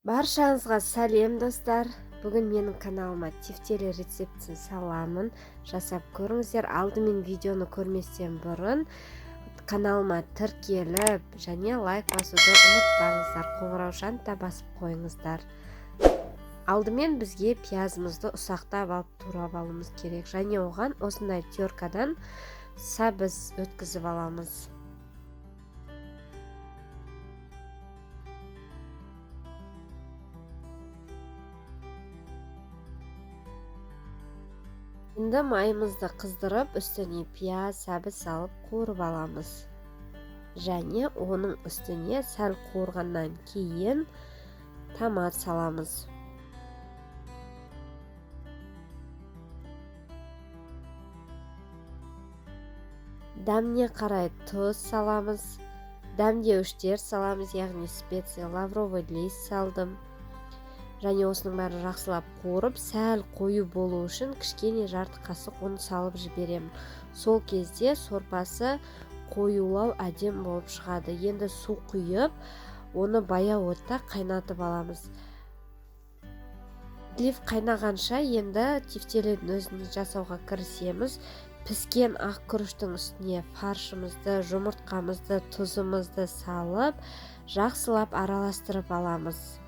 Баршаңызға сәлем достар. Бүгін менің каналыма тефтели рецептін саламын. Жасап көріңіздер. Алдымен видеоны көрместен бұрын каналыма тіркеліп және лайк басуды ұмытпаңыздар. Қоңыраушаны да басып қойыңыздар. Алдымен бізге пиязымызды ұсақтап алып турап алуымыз керек. Және оған осындай теркадан сабыз өткізіп аламыз. Енді майымызды қыздырып, үстіне пияз, сәбіз салып қуырып аламыз. Және оның үстіне сәл қуырғаннан кейін томат саламыз. Дәміне қарай тұз саламыз. Дәмдеуіштер саламыз, яғни специя, лавровый лист салдым. Және осының бәрін жақсылап қуырып, сәл қою болу үшін кішкене жарты қасық ұн салып жіберем. Сол кезде сорпасы қоюлау әдем болып шығады. Енді су құйып, оны баяу отта қайнатып аламыз. Лиф қайнағанша енді тефтелидің өзін жасауға кірісеміз. Піскен ақ күріштің үстіне фаршымызды, жұмыртқамызды, тұзымызды салып, жақсылап араластырып аламыз.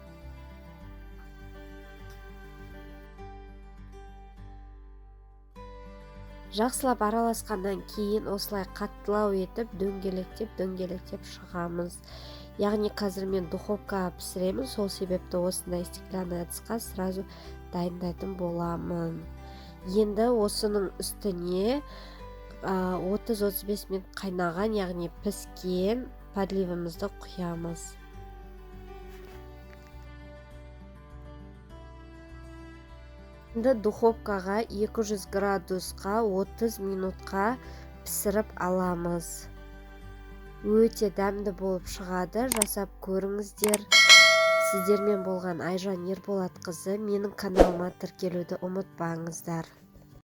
Жақсылап араласқаннан кейін осылай қаттылау етіп дөңгелектеп шығамыз. Яғни қазір мен духовкаға пісіремін, сол себепті осындай стеклянный ыдысқа сразу дайындайтын боламын. Енді осының үстіне 30-35 минут қайнаған, яғни піскен подливымызды құямыз. Енді духовкаға 200 градусқа 30 минутқа пісіріп аламыз. Өте дәмді болып шығады, жасап көріңіздер. Сіздермен болған Айжан Ерболатқызы. Менің каналыма тіркелуді ұмытпаңыздар.